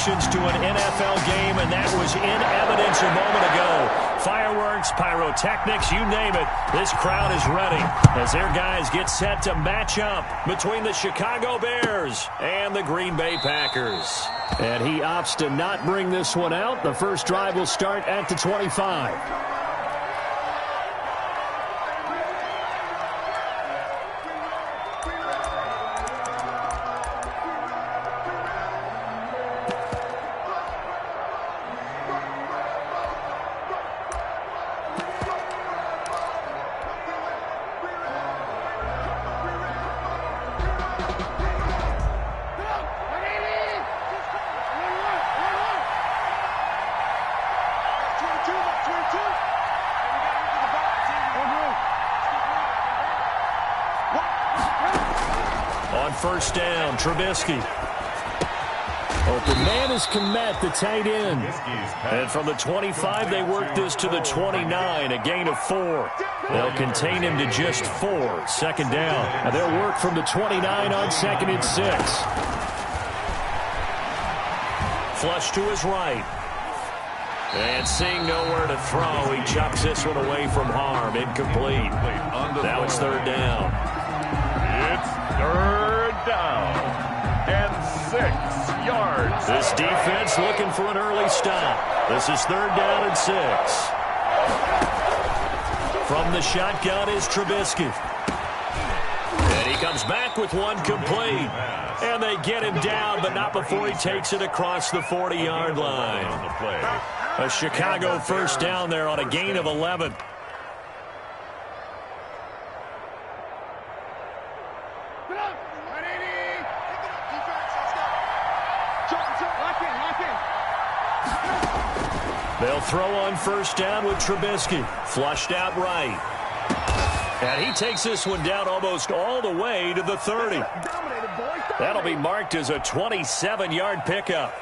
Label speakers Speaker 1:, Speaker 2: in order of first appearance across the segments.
Speaker 1: connections to an NFL game, and that was in evidence a moment ago. Fireworks, pyrotechnics, you name it. This crowd is ready as their guys get set to match up between the Chicago Bears and the Green Bay Packers. And he opts to not bring this one out. The first drive will start at the 25. On first down, Trubisky. Open man is Kmet, the tight end. And from the 25, they work this to the 29, a gain of 4. They'll contain him to just 4. Second down. And they'll work from the 29 on 2nd and 6. Flush to his right. And seeing nowhere to throw, he chucks this one away from harm. Incomplete. Now it's third down.
Speaker 2: It's third down and 6 yards.
Speaker 1: This defense looking for an early stop. This is third down and 6. From the shotgun is Trubisky. And he comes back with one complete. And they get him down, but not before he takes it across the 40-yard line. A Chicago first down there on a gain of 11. They'll throw on first down with Trubisky. Flushed out right. And he takes this one down almost all the way to the 30. That'll be marked as a 27-yard pickup.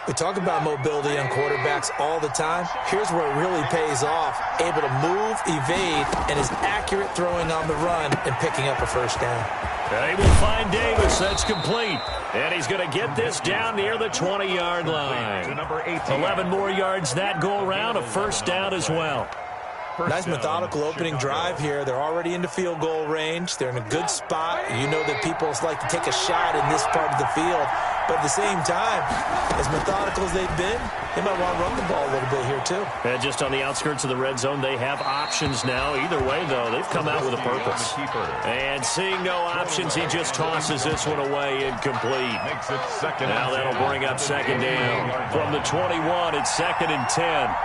Speaker 3: We talk about mobility on quarterbacks all the time. Here's where it really pays off. Able to move, evade, and is accurate throwing on the run and picking up a first down.
Speaker 1: They will find Davis. That's complete. And he's going to get this down near the 20-yard line. 11 more yards that go around. A first down as well.
Speaker 3: Nice methodical opening drive here. They're already into field goal range. They're in a good spot. You know that people like to take a shot in this part of the field. But at the same time, as methodical as they've been, they might want to run the ball a little bit here too.
Speaker 1: And just on the outskirts of the red zone, they have options now. Either way, though, they've come out with a purpose. And seeing no options, he just tosses this one away incomplete. Now that'll bring up second down. From the 21, it's 2nd and 10.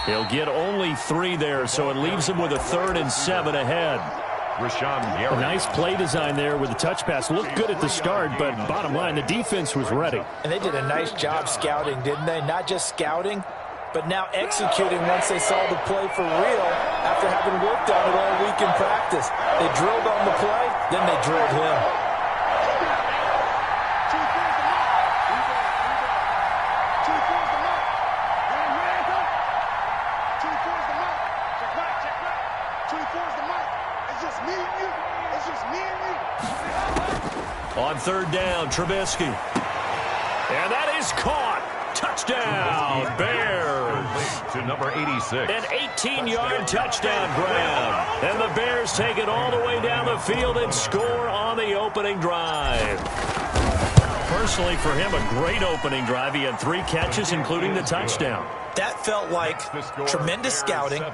Speaker 1: He'll get only 3 there, so it leaves him with a 3rd and 7 ahead. A nice play design there with the touch pass. Looked good at the start, but bottom line, the defense was ready.
Speaker 3: And they did a nice job scouting, didn't they? Not just scouting, but now executing once they saw the play for real after having worked on it all week in practice. They drilled on the play, then they drilled him. On third down, Trubisky. And that is caught. Touchdown, Bears.
Speaker 2: To number 86.
Speaker 1: An 18-yard touchdown grab. And the Bears take it all the way down the field and score on the opening drive. Personally, for him, a great opening drive. He had 3 catches, including the touchdown.
Speaker 3: That felt like tremendous scouting,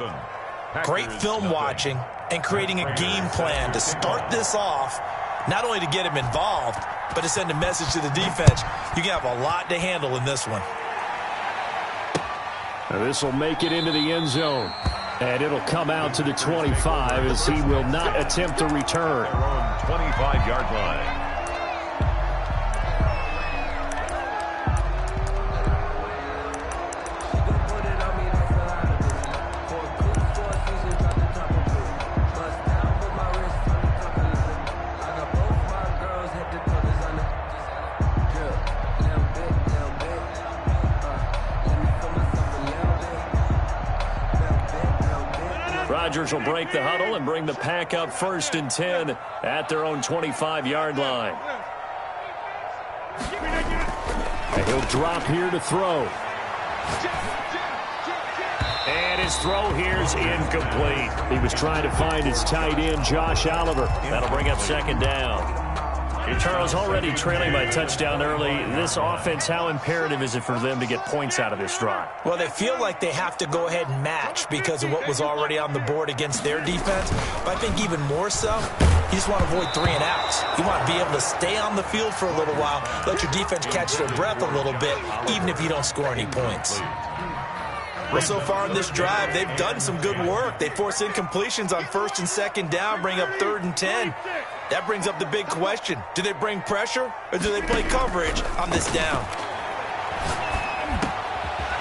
Speaker 3: great film watching, and creating a game plan to start this off. Not only to get him involved, but to send a message to the defense. You can have a lot to handle in this one.
Speaker 1: This will make it into the end zone. And it'll come out to the 25 as he will not attempt to return.
Speaker 2: 25-yard line.
Speaker 1: Rodgers will break the huddle and bring the Pack up 1st and 10 at their own 25-yard line. And he'll drop here to throw. And his throw here's incomplete. He was trying to find his tight end, Josh Oliver. That'll bring up 2nd down. Charles, already trailing by a touchdown early. This offense, how imperative is it for them to get points out of this drive?
Speaker 3: Well, they feel like they have to go ahead and match because of what was already on the board against their defense. But I think even more so, you just want to avoid 3 and outs. You want to be able to stay on the field for a little while, let your defense catch their breath a little bit, even if you don't score any points. Well, so far in this drive, they've done some good work. They force incompletions on 1st and 2nd down, bring up 3rd and 10. That brings up the big question. Do they bring pressure or do they play coverage on this down?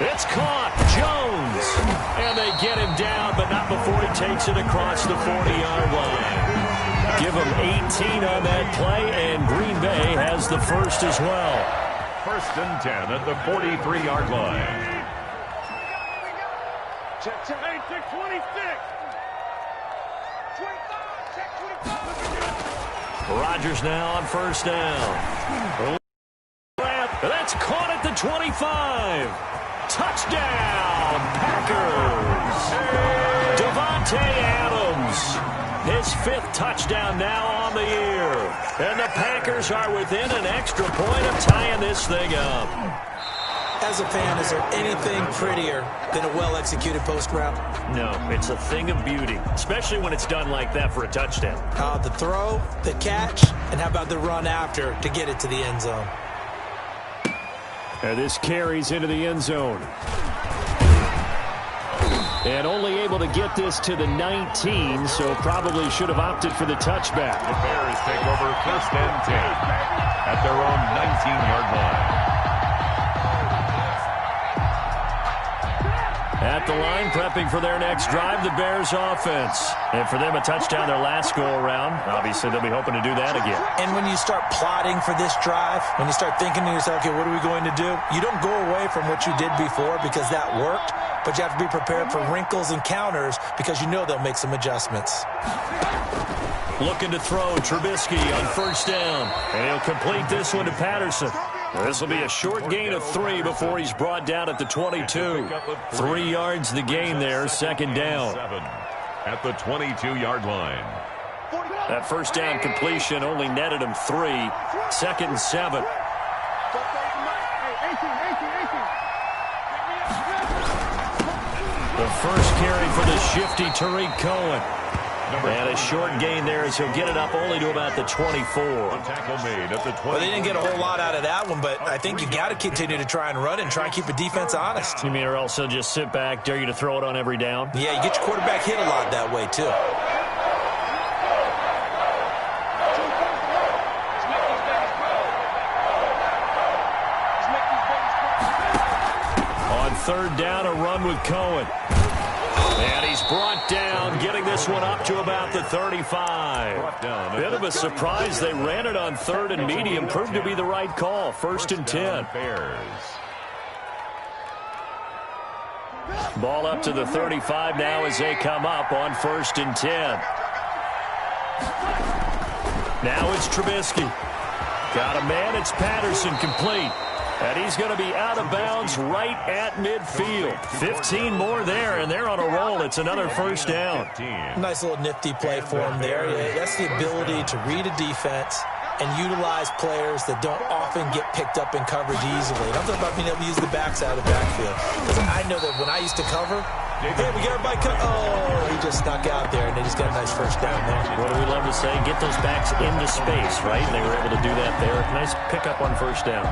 Speaker 1: It's caught. Jones. And they get him down, but not before he takes it across the 40-yard line. Give him 18 on that play, and Green Bay has the first as well.
Speaker 2: 1st and 10 at the 43-yard line.
Speaker 4: Check, 26. 25, check 25.
Speaker 1: Rodgers now on 1st down. That's caught at the 25. Touchdown, Packers. Devontae Adams. His 5th touchdown now on the year. And the Packers are within an extra point of tying this thing up.
Speaker 3: As a fan, is there anything prettier than a well-executed post route?
Speaker 1: No, it's a thing of beauty, especially when it's done like that for a touchdown.
Speaker 3: The throw, the catch, and how about the run after to get it to the end zone?
Speaker 1: And this carries into the end zone. And only able to get this to the 19, so probably should have opted for the touchback.
Speaker 2: The Bears take over 1st and 10 at their own 19-yard line.
Speaker 1: At the line, prepping for their next drive, the Bears offense. And for them, a touchdown their last go-around. Obviously, they'll be hoping to do that again.
Speaker 3: And when you start plotting for this drive, when you start thinking to yourself, okay, what are we going to do? You don't go away from what you did before because that worked, but you have to be prepared for wrinkles and counters because you know they'll make some adjustments.
Speaker 1: Looking to throw, Trubisky on 1st down. And he'll complete this one to Patterson. This will be a short gain of 3 before he's brought down at the 22. 3 yards the gain there, 2nd down.
Speaker 2: At the 22-yard line.
Speaker 1: That 1st down completion only netted him 3. 2nd and 7. The first carry for the shifty Tariq Cohen. And a short gain there as he'll get it up only to about the 24.
Speaker 2: Tackle made at the 20.
Speaker 3: Well, they didn't get a whole lot out of that one, but I think you got to continue to try and run and try and keep the defense honest.
Speaker 1: You mean or else he'll just sit back, dare you to throw it on every down?
Speaker 3: Yeah, you get your quarterback hit a lot that way, too.
Speaker 1: On 3rd down, a run with Cohen. And he's brought down, getting this one up to about the 35. Bit of a surprise. They ran it on 3rd and medium. Proved to be the right call. 1st and 10. Ball up to the 35 now as they come up on 1st and 10. Now it's Trubisky. Got a man. It's Patterson, complete. And he's going to be out of bounds right at midfield. 15 more there, and they're on a roll. It's another 1st down.
Speaker 3: Nice little nifty play for him there. Yeah, that's the ability to read a defense and utilize players that don't often get picked up in coverage easily. And I'm talking about being able to use the backside of the backfield. Because I know that when I used to cover, hey, we got everybody cut. Oh, he just snuck out there, and they just got a nice 1st down there.
Speaker 1: What do we love to say? Get those backs into space, right? And they were able to do that there. Nice pickup on 1st down.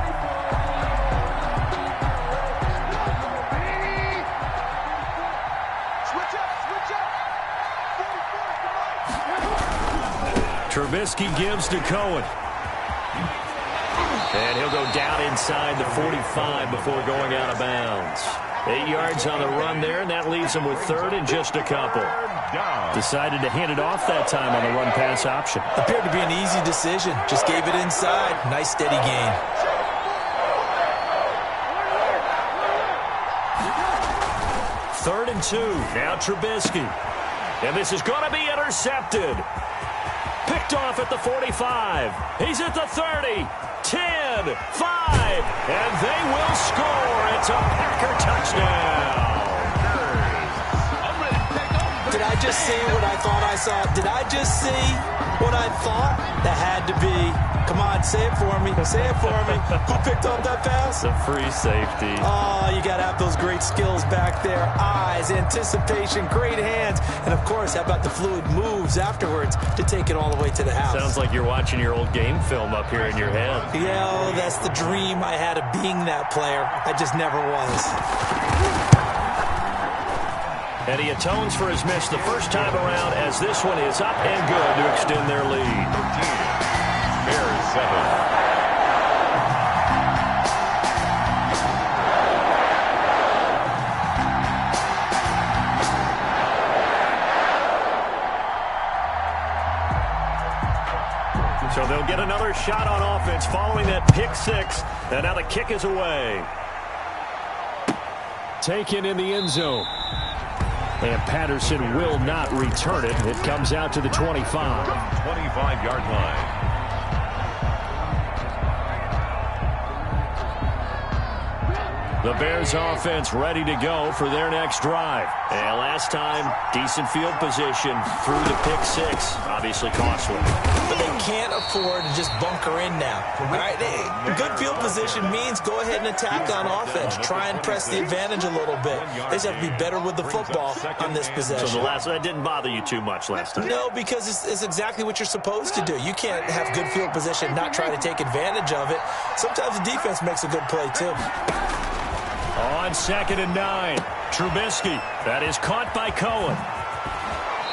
Speaker 1: Trubisky gives to Cohen. And he'll go down inside the 45 before going out of bounds. 8 yards on the run there, and that leaves him with 3rd and just a couple. Decided to hand it off that time on the run-pass option.
Speaker 3: Appeared to be an easy decision. Just gave it inside. Nice steady gain. Third and 2. Now Trubisky.
Speaker 1: And this is going to be intercepted. Picked off at the 45. He's at the 30. 10, 5, and they will score. It's a Packer touchdown.
Speaker 3: Did I just see what I thought I saw? Did I just see what I thought? That had to be. Come on, say it for me. Say it for me. Who picked up that pass?
Speaker 5: The free safety.
Speaker 3: Oh, you got to have those great skills back there. Eyes, anticipation, great hands. And, of course, how about the fluid moves afterwards to take it all the way to the house?
Speaker 1: Sounds like you're watching your old game film up here in your head.
Speaker 3: Yeah, oh, that's the dream I had of being that player. I just never was.
Speaker 1: And he atones for his miss the first time around as this one is up and good to extend their lead.
Speaker 2: 13. Bears 7.
Speaker 1: So they'll get another shot on offense following that pick six. And now the kick is away. Taken in the end zone. And Patterson will not return it. It comes out to the 25.
Speaker 2: 25-yard line.
Speaker 1: The Bears offense ready to go for their next drive. And last time, decent field position through the pick six. Obviously costly.
Speaker 3: But they can't afford to just bunker in now. All right, good field position means go ahead and attack on offense. Try and press the advantage a little bit. They just have to be better with the football on this possession.
Speaker 1: So the last one, that didn't bother you too much last time?
Speaker 3: No, because it's exactly what you're supposed to do. You can't have good field position, not try to take advantage of it. Sometimes the defense makes a good play, too.
Speaker 1: On 2nd and 9, Trubisky. That is caught by Cohen.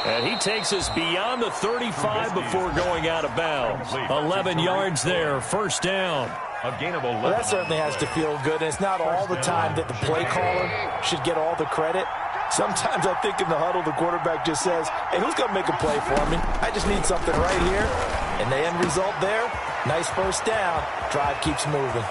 Speaker 1: And he takes us beyond the 35 before going out of bounds. 11 yards there, first down.
Speaker 2: A gain of 11.
Speaker 3: Well, that certainly has to feel good. And it's not all the time that the play caller should get all the credit. Sometimes I think in the huddle, the quarterback just says, hey, who's going to make a play for me? I just need something right here. And the end result there, nice first down. Drive keeps moving.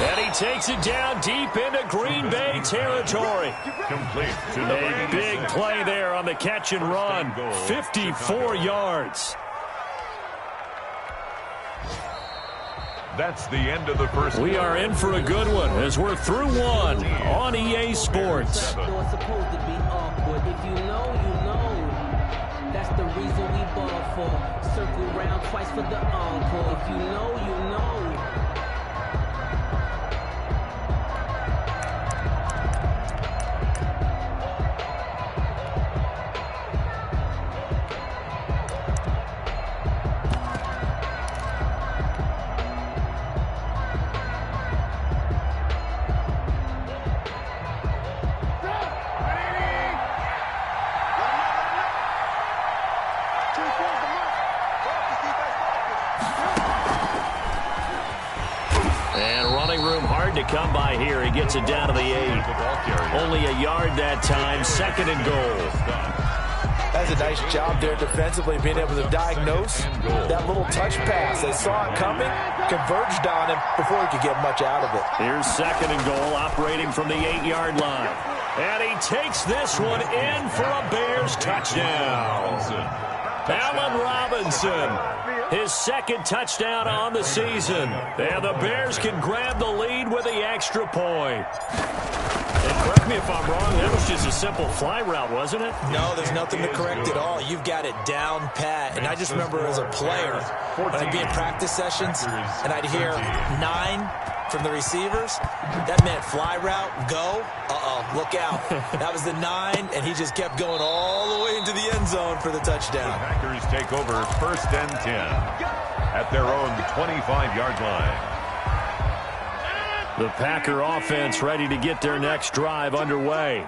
Speaker 1: And he takes it down deep into Green Bay territory.
Speaker 2: Complete to the
Speaker 1: A big play there on the catch and run. 54 yards.
Speaker 2: That's the end of the first.
Speaker 1: We are in for a good one as we're through one on EA Sports.
Speaker 6: It's supposed to be awkward. If you know, you know. That's the reason we ball for. Circle round twice for the encore. If you know, you know.
Speaker 1: To come by here. He gets it down to the 8. Only a yard that time. 2nd and goal.
Speaker 3: That's a nice job there defensively, being able to diagnose that little touch pass. They saw it coming, converged on him before he could get much out of it.
Speaker 1: Here's 2nd and goal, operating from the 8-yard line. And he takes this one in for a Bears touchdown. Allen Robinson, his 2nd touchdown on the season. And the Bears can grab the lead with the extra point. And correct me if I'm wrong, that was just a simple fly route, wasn't it?
Speaker 3: No, there's nothing to correct at all. You've got it down pat. And I just remember as a player, when I'd be in practice sessions, and I'd hear 9 from the receivers, that meant fly route, go, look out. That was the 9, and he just kept going all the way into the end zone for the touchdown.
Speaker 2: The Packers take over 1st and 10 at their own 25-yard line.
Speaker 1: The Packer offense ready to get their next drive underway.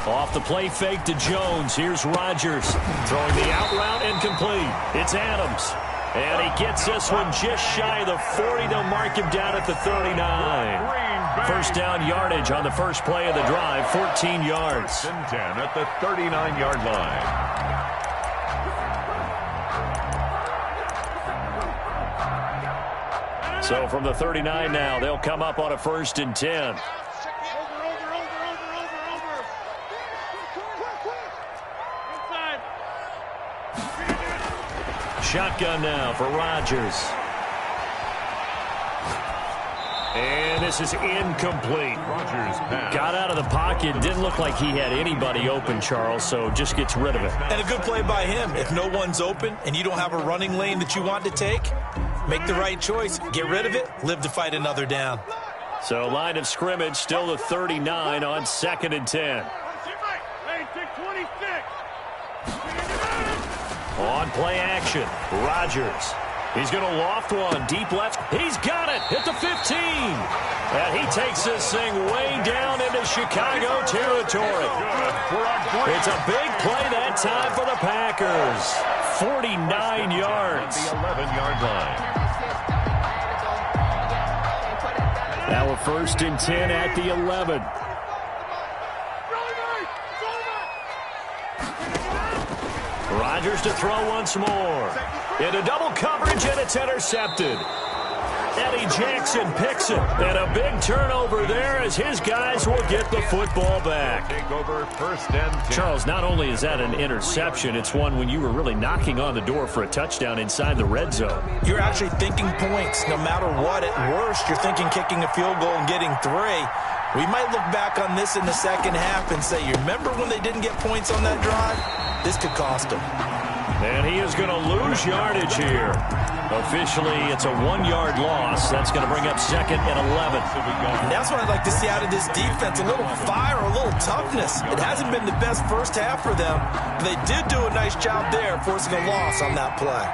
Speaker 1: Off the play fake to Jones. Here's Rodgers throwing the out route incomplete. It's Adams. And he gets this one just shy of the 40. They'll mark him down at the 39. First down yardage on the first play of the drive, 14 yards.
Speaker 2: 1st and 10 at the 39-yard line.
Speaker 1: So from the 39 now, they'll come up on a 1st and 10. shotgun now for Rodgers. And this is incomplete.
Speaker 2: Rodgers pass.
Speaker 1: Got out of the pocket. Didn't look like he had anybody open, Charles, so just gets rid of it.
Speaker 3: And a good play by him. If no one's open and you don't have a running lane that you want to take, make the right choice. Get rid of it. Live to fight another down.
Speaker 1: So line of scrimmage still the 39 on 2nd and 10. On play action, Rodgers. He's going to loft one, deep left. He's got it, hit the 15. And he takes this thing way down into Chicago territory. It's a big play that time for the Packers. 49 yards.
Speaker 2: The 11-yard line.
Speaker 1: Now a 1st and 10 at the 11. Rodgers to throw once more. Into double coverage, and it's intercepted. Eddie Jackson picks it. And a big turnover there as his guys will get the football back.
Speaker 2: Take over 1st and 10.
Speaker 1: Charles, not only is that an interception, it's one when you were really knocking on the door for a touchdown inside the red zone.
Speaker 3: You're actually thinking points no matter what. At worst, you're thinking kicking a field goal and getting 3. We might look back on this in the second half and say, you remember when they didn't get points on that drive? This could cost them.
Speaker 1: And he is going to lose yardage here. Officially, it's a 1-yard loss. That's going to bring up 2nd and 11.
Speaker 3: And that's what I'd like to see out of this defense. A little fire, a little toughness. It hasn't been the best first half for them. But they did do a nice job there, forcing a loss on that play.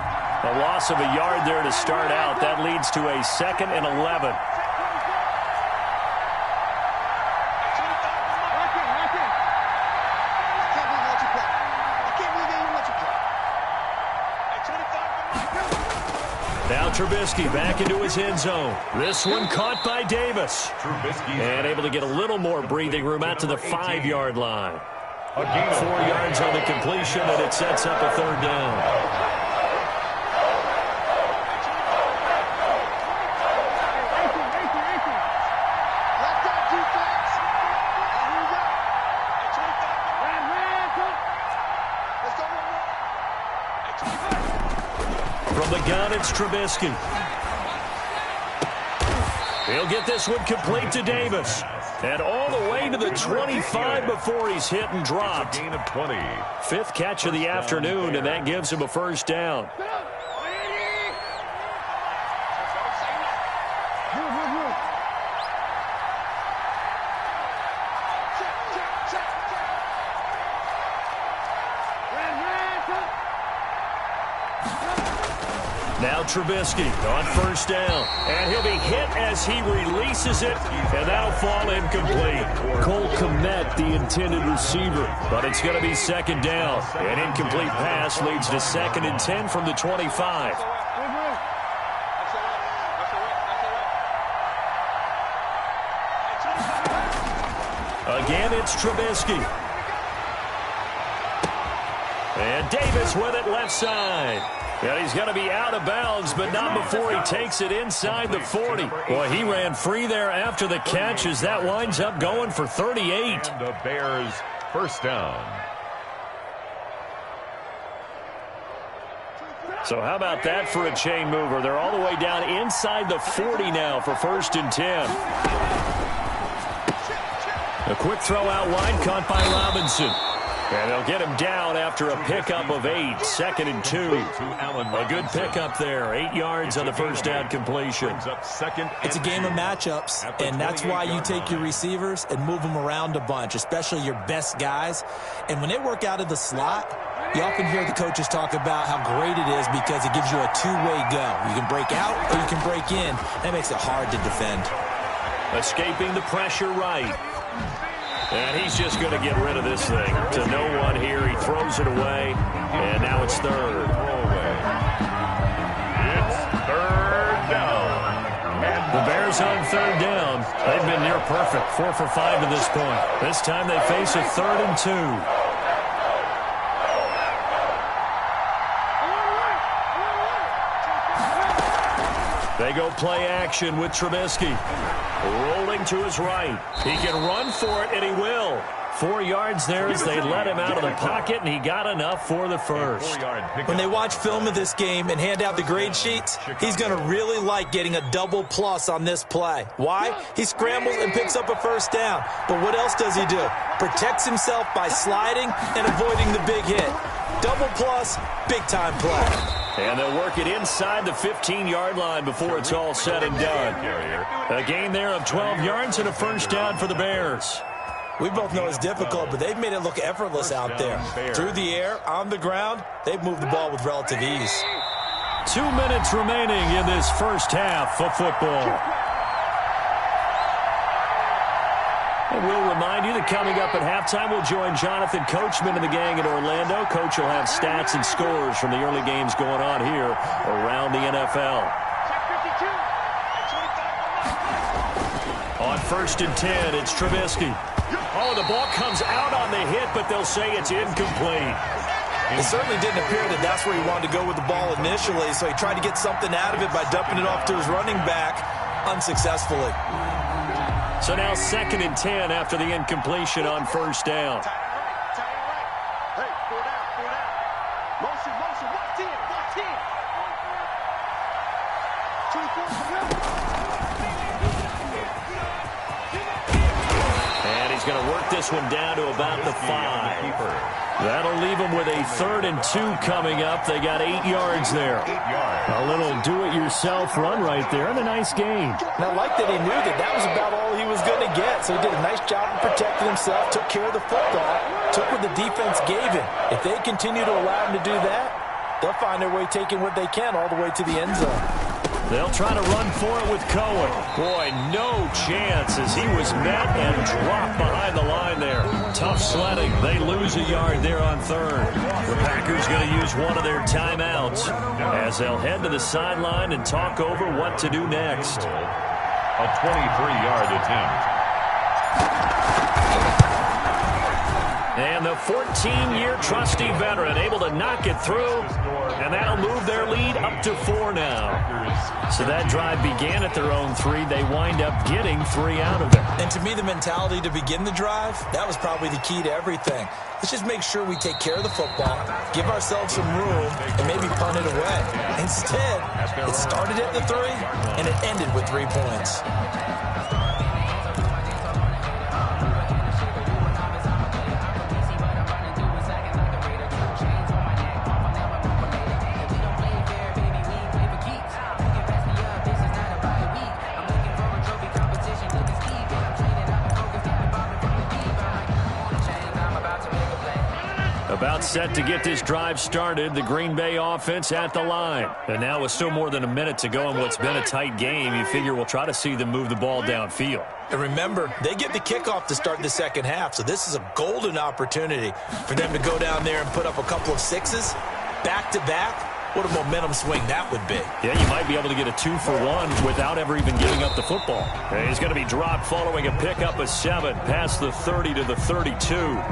Speaker 1: A loss of a yard there to start out. That leads to a 2nd and 11. Now Trubisky back into his end zone. This one caught by Davis. And able to get a little more breathing room out to the 5-yard line. 4 yards on the completion, and it sets up a 3rd down. From the gun, it's Trubisky. He'll get this one complete to Davis. And all the way to the 25 before he's hit and dropped.
Speaker 2: Gain of 20.
Speaker 1: 5th catch of the afternoon, and that gives him a 1st down. Now Trubisky on 1st down. And he'll be hit as he releases it. And that'll fall incomplete. Cole Kmet, the intended receiver. But it's going to be 2nd down. An incomplete pass leads to 2nd and 10 from the 25. Again, it's Trubisky. And Davis with it left side. And he's going to be out of bounds, but not before he takes it inside the 40. Boy, he ran free there after the catch as that winds up going for 38.
Speaker 2: And the Bears 1st down.
Speaker 1: So how about that for a chain mover? They're all the way down inside the 40 now for 1st and 10. A quick throw out wide caught by Robinson. And they'll get him down after a pickup of 8. 2nd and 2. A good pickup there. 8 yards on the 1st down completion.
Speaker 3: It's a game of matchups, and that's why you take your receivers and move them around a bunch, especially your best guys. And when they work out of the slot, you often hear the coaches talk about how great it is because it gives you a two-way go. You can break out or you can break in. That makes it hard to defend.
Speaker 1: Escaping the pressure right. And he's just going to get rid of this thing. To no one here. He throws it away. And now it's 3rd.
Speaker 2: It's 3rd down.
Speaker 1: The Bears on 3rd down. They've been near perfect. 4 for 5 to this point. This time they face a 3rd and 2. They go play action with Trubisky. Rolling to his right. He can run for it, and he will. 4 yards there as they let him out of the pocket, and he got enough for the first.
Speaker 3: When they watch film of this game and hand out the grade sheets, he's going to really like getting a double plus on this play. Why? He scrambles and picks up a first down. But what else does he do? Protects himself by sliding and avoiding the big hit. Double plus, big-time play.
Speaker 1: And they'll work it inside the 15-yard line before it's all said and done. A gain there of 12 yards and a first down for the Bears.
Speaker 3: We both know it's difficult, but they've made it look effortless out there. Through the air, on the ground, they've moved the ball with relative ease.
Speaker 1: 2 minutes remaining in this first half of football. And we'll remind you that coming up at halftime, we'll join Jonathan Coachman and the gang in Orlando. Coach will have stats and scores from the early games going on here around the NFL. On 1st and 10, it's Trubisky. Oh, the ball comes out on the hit, but they'll say it's incomplete.
Speaker 3: It certainly didn't appear that that's where he wanted to go with the ball initially, so he tried to get something out of it by dumping it off to his running back unsuccessfully.
Speaker 1: So now 2nd and 10 after the incompletion on first down. And he's going to work this one down to about the 5. That'll leave them with a 3rd and 2 coming up. They got 8 yards there. A little do-it-yourself run right there and a nice gain.
Speaker 3: And I like that he knew that that was about all he was going to get. So he did a nice job of protecting himself, took care of the football, took what the defense gave him. If they continue to allow him to do that, they'll find their way taking what they can all the way to the end zone.
Speaker 1: They'll try to run for it with Cohen. Boy, no chance as he was met and dropped behind the line there. Tough sledding. They lose a yard there on 3rd. The Packers going to use one of their timeouts as they'll head to the sideline and talk over what to do next.
Speaker 2: A 23-yard attempt.
Speaker 1: And the 14-year trusty veteran able to knock it through, and that'll move their lead up to 4 now. So that drive began at their own 3. They wind up getting 3 out of it.
Speaker 3: And to me, the mentality to begin the drive, that was probably the key to everything. Let's just make sure we take care of the football, give ourselves some room, and maybe punt it away. Instead, it started at the 3, and it ended with 3 points.
Speaker 1: About set to get this drive started, the Green Bay offense at the line. And now with still more than a minute to go in what's been a tight game, you figure we'll try to see them move the ball downfield.
Speaker 3: And remember, they get the kickoff to start the second half, so this is a golden opportunity for them to go down there and put up a couple of 6s back-to-back. What a momentum swing that would be.
Speaker 1: Yeah, you might be able to get a 2-for-1 without ever even giving up the football. And he's going to be dropped following a pickup of 7 past the 30 to the 32.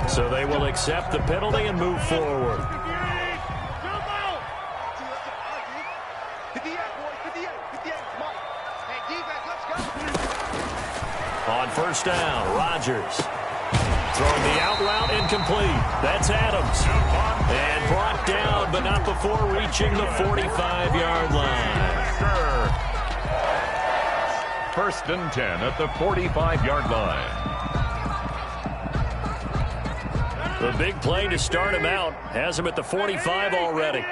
Speaker 1: So they will accept the penalty and move forward. On first down, Rodgers. Throwing the out route incomplete. That's Adams. And brought down, but not before reaching the 45-yard line.
Speaker 2: 1st and 10 at the 45-yard line.
Speaker 1: The big play to start him out. Has him at the 45 already.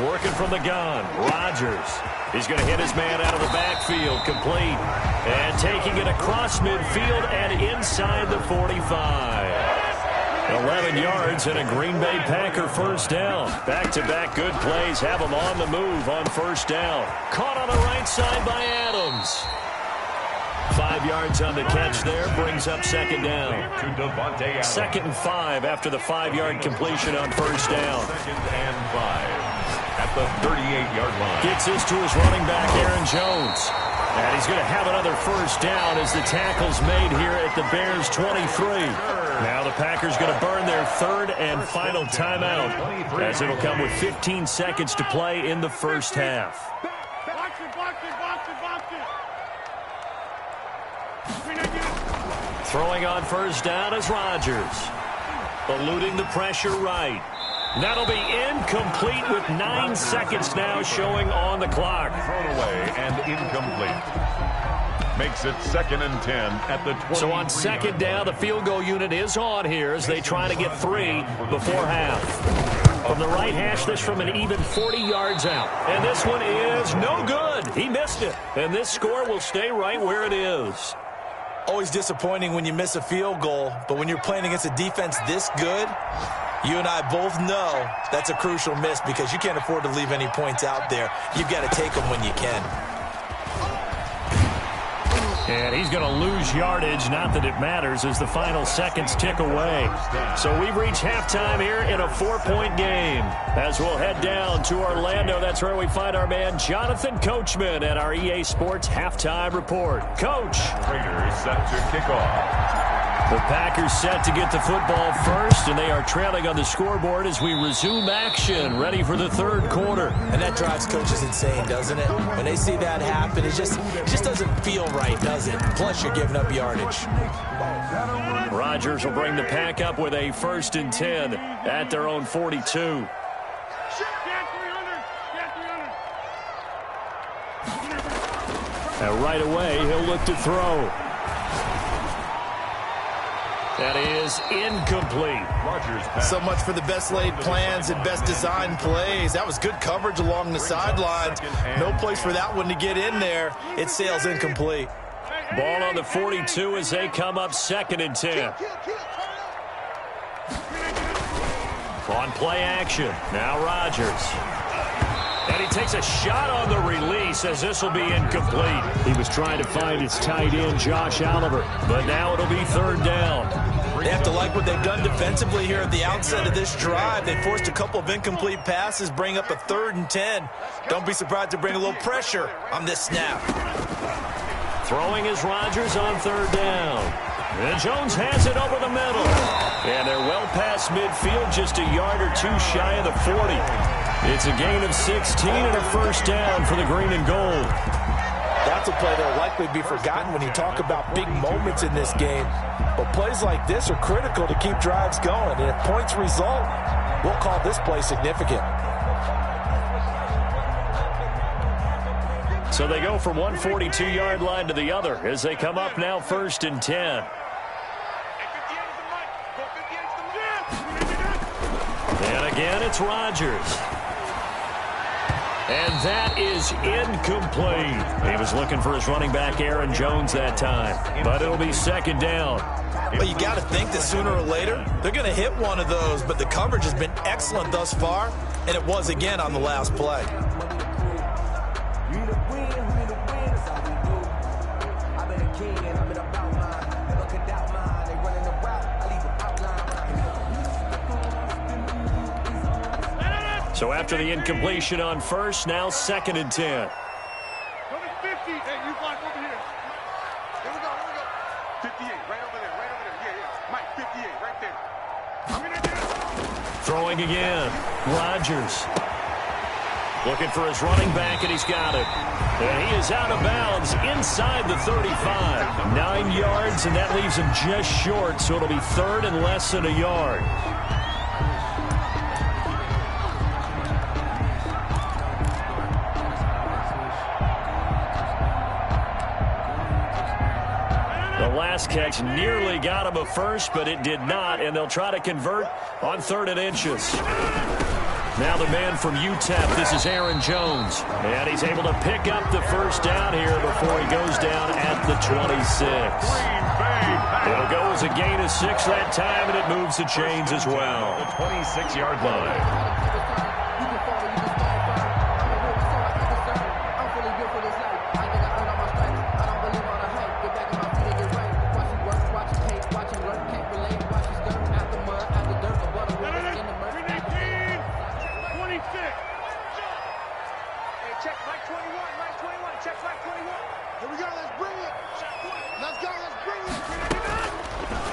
Speaker 1: Working from the gun, Rodgers. He's going to hit his man out of the backfield, complete. And taking it across midfield and inside the 45. 11 yards and a Green Bay Packer first down. Back-to-back good plays have them on the move on first down. Caught on the right side by Adams. 5 yards on the catch there, brings up second down. 2nd and 5 after the 5-yard completion on first down.
Speaker 2: 2nd and 5 at the 38-yard line.
Speaker 1: Gets this to his running back, Aaron Jones. And he's going to have another first down as the tackle's made here at the Bears' 23. Now the Packers going to burn their 3rd and final timeout as it'll come with 15 seconds to play in the first half. Throwing on first down is Rodgers. Eluding the pressure right. That'll be incomplete with 9 seconds now showing on the clock.
Speaker 2: Thrown away and incomplete. Makes it 2nd and 10 at the 20.
Speaker 1: So on second down, the field goal unit is on here as they try to get 3 before half. From the right hash, this from an even 40 yards out. And this one is no good. He missed it. And this score will stay right where it is.
Speaker 3: Always disappointing when you miss a field goal, but when you're playing against a defense this good, you and I both know that's a crucial miss because you can't afford to leave any points out there. You've got to take them when you can.
Speaker 1: And he's going to lose yardage, not that it matters, as the final seconds tick away. So we've reached halftime here in a 4-point game. As we'll head down to Orlando, that's where we find our man Jonathan Coachman at our EA Sports Halftime Report. Coach.
Speaker 2: Raiders set to kick off.
Speaker 1: The Packers set to get the football first, and they are trailing on the scoreboard as we resume action, ready for the third quarter.
Speaker 3: And that drives coaches insane, doesn't it? When they see that happen, it just doesn't feel right, does it? Plus, you're giving up yardage.
Speaker 1: Rodgers will bring the Pack up with a 1st and 10 at their own 42. And right away, he'll look to throw. That is incomplete.
Speaker 3: So much for the best laid plans and best designed plays. That was good coverage along the sidelines. No place for that one to get in there. It sails incomplete.
Speaker 1: Ball on the 42 as they come up 2nd and 10. On play action. Now Rodgers. And he takes a shot on the release as this will be incomplete. He was trying to find his tight end, Josh Oliver. But now it'll be 3rd down.
Speaker 3: They have to like what they've done defensively here at the outset of this drive. They forced a couple of incomplete passes, bring up a 3rd and 10. Don't be surprised to bring a little pressure on this snap.
Speaker 1: Throwing is Rodgers on 3rd down. And Jones has it over the middle. And they're well past midfield, just a yard or 2 shy of the 40. It's a gain of 16 and a 1st down for the green and gold.
Speaker 3: That's a play that will likely be forgotten when you talk about big moments in this game. But plays like this are critical to keep drives going. And if points result, we'll call this play significant.
Speaker 1: So they go from one 42-yard line to the other as they come up now 1st and 10. And again, it's Rodgers. And that is incomplete. He was looking for his running back, Aaron Jones, that time. But it'll be 2nd down.
Speaker 3: Well, you got to think that sooner or later, they're going to hit one of those. But the coverage has been excellent thus far, and it was again on the last play.
Speaker 1: So after the incompletion on first, now 2nd and 10.
Speaker 4: Number 50. Hey, you block over here. Here we go. 58, right over there. Yeah. Mike, 58, right there. I'm going to get it.
Speaker 1: Throwing again. Rodgers. Looking for his running back, and he's got it. And he is out of bounds inside the 35. 9 yards, and that leaves him just short, so it'll be 3rd and less than a yard. Last catch nearly got him a 1st, but it did not, and they'll try to convert on 3rd and inches. Now the man from UTEP, this is Aaron Jones, and he's able to pick up the 1st down here before he goes down at the 26. It'll go as a gain of 6 that time, and it moves the chains as well.
Speaker 2: The 26-yard line.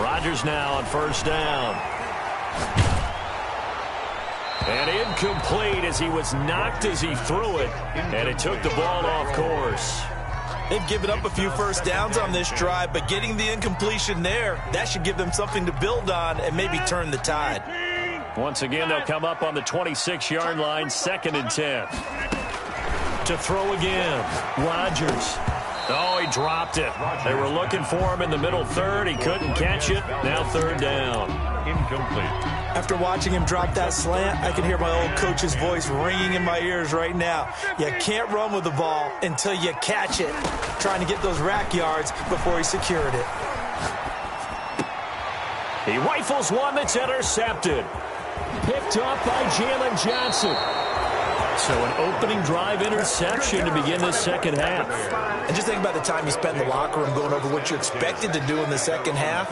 Speaker 1: Rodgers now on 1st down. And incomplete as he was knocked as he threw it, and it took the ball off course.
Speaker 3: They've given up a few first downs on this drive, but getting the incompletion there, that should give them something to build on and maybe turn the tide.
Speaker 1: Once again, they'll come up on the 26-yard line, 2nd and 10. To throw again, Rodgers. Oh, he dropped it. They were looking for him in the middle third. He couldn't catch it. Now 3rd down.
Speaker 2: Incomplete.
Speaker 3: After watching him drop that slant, I can hear my old coach's voice ringing in my ears right now. You can't run with the ball until you catch it. Trying to get those rack yards before he secured it.
Speaker 1: He rifles one that's intercepted. Picked off by Jalen Johnson. So an opening drive interception to begin this second half.
Speaker 3: And just think about the time you spend in the locker room going over what you expected to do in the second half.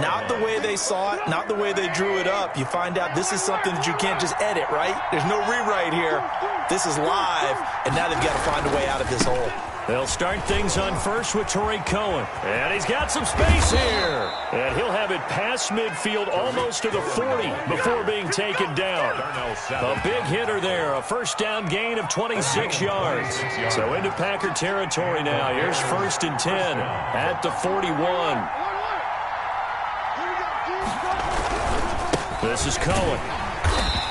Speaker 3: Not the way they saw it, not the way they drew it up. You find out this is something that you can't just edit, right? There's no rewrite here. This is live, and now they've got to find a way out of this hole.
Speaker 1: They'll start things on first with Tariq Cohen. And he's got some space here. And he'll have it past midfield almost to the 40 before being taken down. A big hitter there. A first down gain of 26 yards. So into Packer territory now. Here's 1st and 10 at the 41. This is Cohen.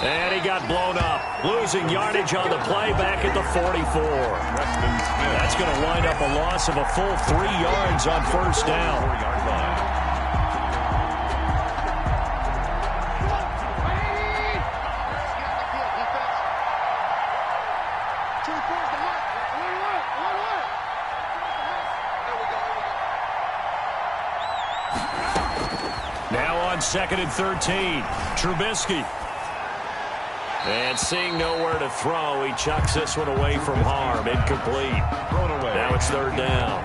Speaker 1: And he got blown up. Losing yardage on the play back at the 44. That's going to wind up a loss of a full 3 yards on first down. Now on 2nd and 13, Trubisky. And seeing nowhere to throw, he chucks this one away from harm. Incomplete. Now it's 3rd down.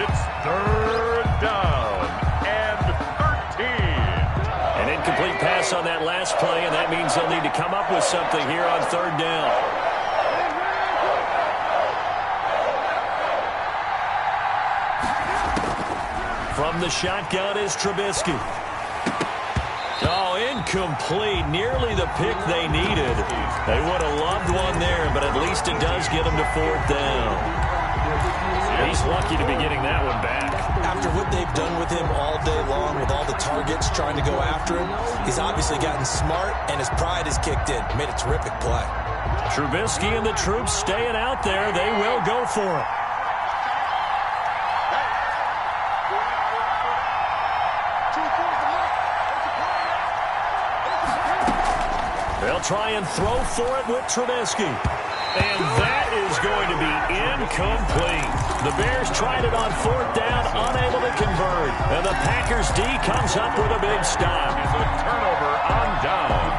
Speaker 2: It's 3rd down and 13.
Speaker 1: An incomplete pass on that last play, and that means they'll need to come up with something here on 3rd down. From the shotgun is Trubisky. Oh, incomplete. Nearly the pick they needed. They would have loved one there, but at least it does get them to 4th down. He's lucky to be getting that one back.
Speaker 3: After what they've done with him all day long, with all the targets trying to go after him, he's obviously gotten smart, and his pride has kicked in. Made a terrific play.
Speaker 1: Trubisky and the troops staying out there. They will go for it. They'll try and throw for it with Trubisky. And that is going to be incomplete. The Bears tried it on 4th down, unable to convert. And the Packers D comes up with a big stop.
Speaker 2: It's a turnover on down.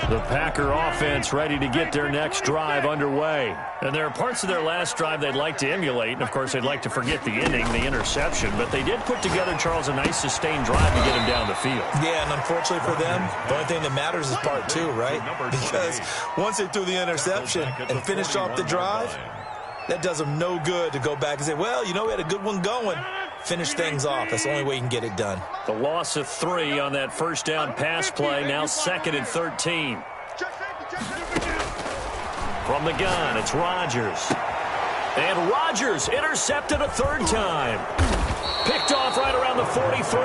Speaker 1: The Packer offense ready to get their next drive underway. And there are parts of their last drive they'd like to emulate. And, of course, they'd like to forget the ending, the interception. But they did put together, Charles, a nice sustained drive to get him down the field.
Speaker 3: Yeah, and unfortunately for them, the only thing that matters is part 2, right? Because once they threw the interception and finished off the drive, that does them no good to go back and say, well, you know, we had a good one going. Finish things off. That's the only way you can get it done.
Speaker 1: The loss of 3 on that first down pass play. Now 2nd and 13. From the gun, it's Rodgers. And Rodgers intercepted a 3rd time. Picked off right around the 43.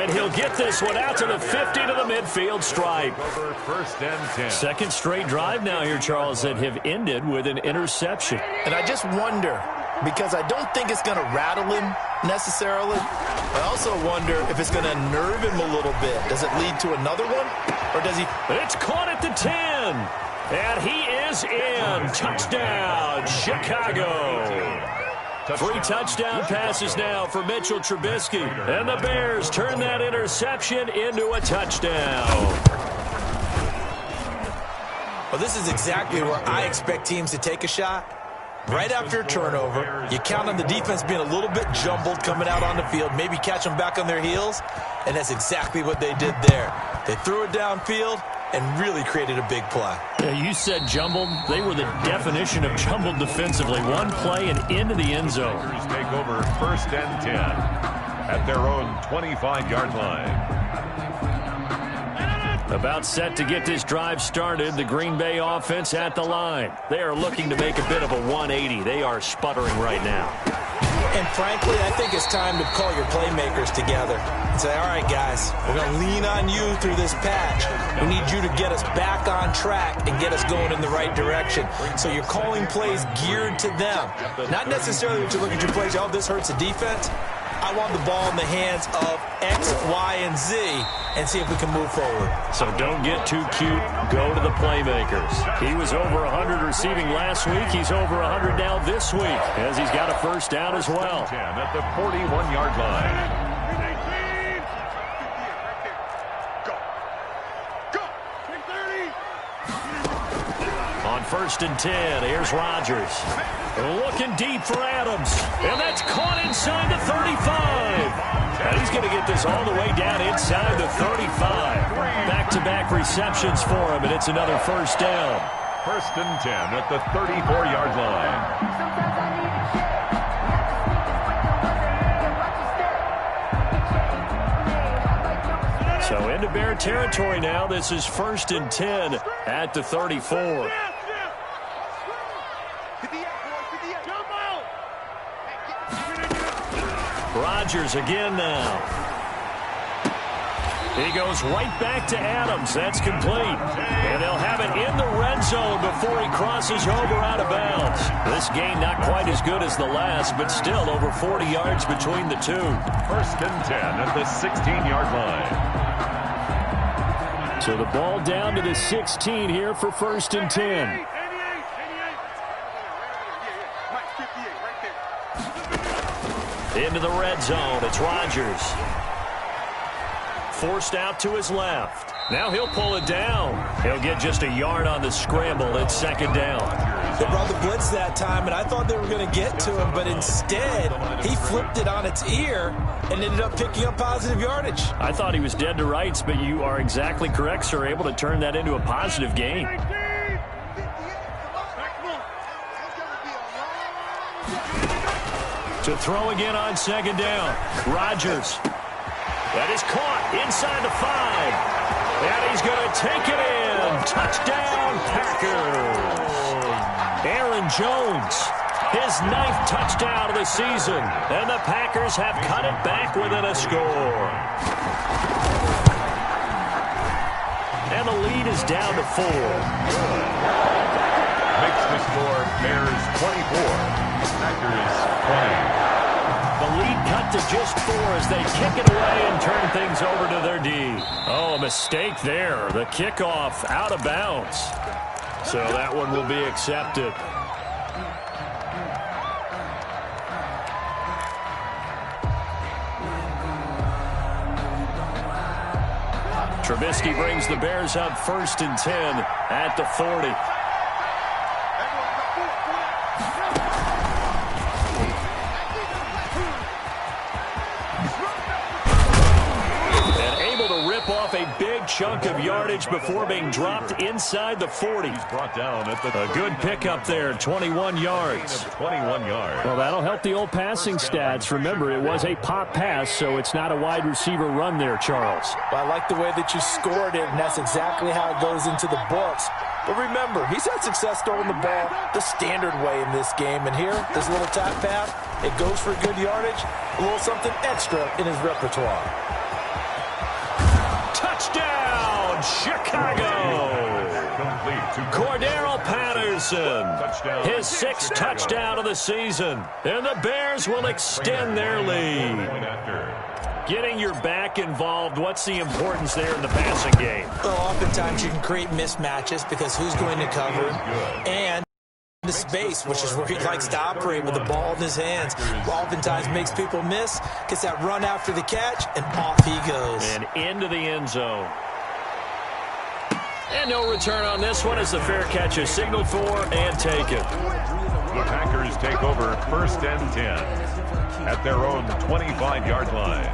Speaker 1: And he'll get this one out to the 50 to the midfield stripe.
Speaker 2: 1st and 10.
Speaker 1: Second straight drive now here, Charles, that have ended with an interception.
Speaker 3: And I just wonder, because I don't think it's going to rattle him necessarily. I also wonder if it's going to nerve him a little bit. Does it lead to another one? Or does he...
Speaker 1: It's caught at the 10. And he is in. Touchdown, Chicago. 3 touchdown passes now for Mitchell Trubisky. And the Bears turn that interception into a touchdown.
Speaker 3: Well, this is exactly where I expect teams to take a shot. Right after a turnover, you count on the defense being a little bit jumbled coming out on the field, maybe catch them back on their heels, and that's exactly what they did there. They threw it downfield and really created a big play.
Speaker 1: Yeah, you said jumbled. They were the definition of jumbled defensively. One play and into the end zone.
Speaker 2: Take over 1st and 10. at their own 25-yard line.
Speaker 1: About set to get this drive started. The Green Bay offense at the line. They are looking to make a bit of a 180. They are sputtering right now.
Speaker 3: And frankly, I think it's time to call your playmakers together and say, all right, guys, we're going to lean on you through this patch. We need you to get us back on track and get us going in the right direction. So you're calling plays geared to them. Not necessarily that you look at your plays, oh, this hurts the defense. I want the ball in the hands of X, Y, and Z and see if we can move forward.
Speaker 1: So don't get too cute. Go to the playmakers. He was over 100 receiving last week. He's over 100 now this week as he's got a first down as well.
Speaker 2: 10 at the 41-yard line.
Speaker 1: On 1st and 10, here's Rodgers. Looking deep for Adams. And that's caught inside the 35. And he's going to get this all the way down inside the 35. Back-to-back receptions for him, and it's another first down.
Speaker 2: 1st and 10 at the 34-yard line.
Speaker 1: So into Bear territory now. This is 1st and 10 at the 34. Rodgers again now. He goes right back to Adams. That's complete. And they'll have it in the red zone before he crosses over out of bounds. This game not quite as good as the last, but still over 40 yards between the two.
Speaker 2: 1st and 10 at the 16-yard line.
Speaker 1: So the ball down to the 16 here for 1st and 10. Into the red zone. It's Rodgers. Forced out to his left. Now he'll pull it down. He'll get just a yard on the scramble. It's 2nd down.
Speaker 3: They brought the blitz that time, and I thought they were going to get to him, but instead he flipped it on its ear and ended up picking up positive yardage.
Speaker 1: I thought he was dead to rights, but you are exactly correct, sir. Able to turn that into a positive gain. To throw again on 2nd down. Rodgers. That is caught inside the 5. And he's going to take it in. Touchdown, Packers. Aaron Jones, his 9th touchdown of the season. And the Packers have cut it back within a score. And the lead is down to 4.
Speaker 2: Makes the score Bears 24. Packers 20.
Speaker 1: The lead cut to just 4 as they kick it away and turn things over to their D. Oh, a mistake there. The kickoff out of bounds. So that one will be accepted. Trubisky brings the Bears up 1st and 10 at the 40. Off a big chunk of yardage before being dropped inside the 40.
Speaker 2: He's brought down at the
Speaker 1: a good pickup there, 21 yards.
Speaker 2: 21 yards.
Speaker 1: Well, that'll help the old passing stats. Remember, it was a pop pass, so it's not a wide receiver run there, Charles.
Speaker 3: Well, I like the way that you scored it, and that's exactly how it goes into the books. But remember, he's had success throwing the ball the standard way in this game. And here, this little tap pass, it goes for good yardage, a little something extra in his repertoire.
Speaker 1: Touchdown, Chicago! Cordero Patterson, his 6th touchdown of the season. And the Bears will extend their lead. Getting your back involved, what's the importance there in the passing game?
Speaker 3: Well, oftentimes you can create mismatches because who's going to cover and the space, which is where he likes to operate with the ball in his hands. Oftentimes makes people miss, gets that run after the catch, and off he goes.
Speaker 1: And into the end zone. And no return on this one as the fair catch is signaled for and taken.
Speaker 2: The Packers take over 1st and 10 at their own 25-yard line.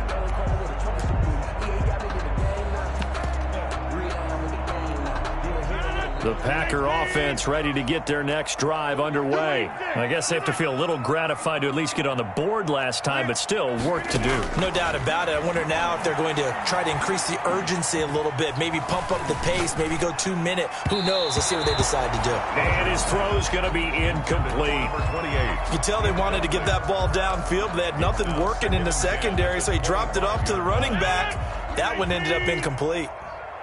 Speaker 1: The Packer offense ready to get their next drive underway. I guess they have to feel a little gratified to at least get on the board last time, but still work to do.
Speaker 3: No doubt about it. I wonder now if they're going to try to increase the urgency a little bit, maybe pump up the pace, maybe go 2 minute. Who knows? Let's see what they decide to do.
Speaker 1: And his throw's going to be incomplete.
Speaker 3: You can tell they wanted to get that ball downfield, but they had nothing working in the secondary, so he dropped it off to the running back. That one ended up incomplete.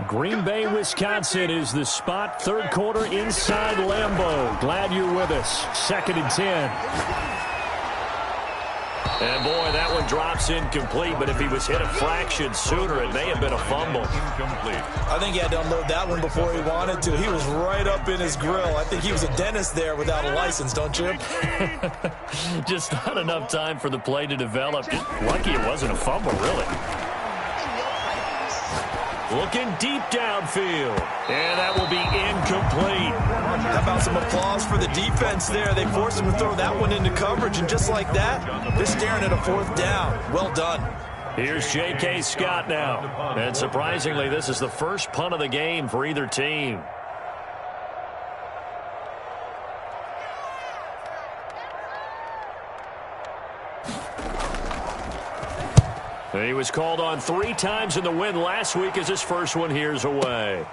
Speaker 1: Green Bay, Wisconsin is the spot. Third quarter inside Lambeau. Glad you're with us. 2nd and 10. And boy, that one drops incomplete, but if he was hit a fraction sooner, it may have been a fumble.
Speaker 2: Incomplete.
Speaker 3: I think he had to unload that one before he wanted to. He was right up in his grill. I think he was a dentist there without a license, don't you?
Speaker 1: Just not enough time for the play to develop. Just lucky it wasn't a fumble, really. Looking deep downfield. And that will be incomplete.
Speaker 3: How about some applause for the defense there? They forced him to throw that one into coverage, and just like that, they're staring at a 4th down. Well done.
Speaker 1: Here's J.K. Scott now. And surprisingly, this is the first punt of the game for either team. He was called on 3 times in the win last week as his first one here's away.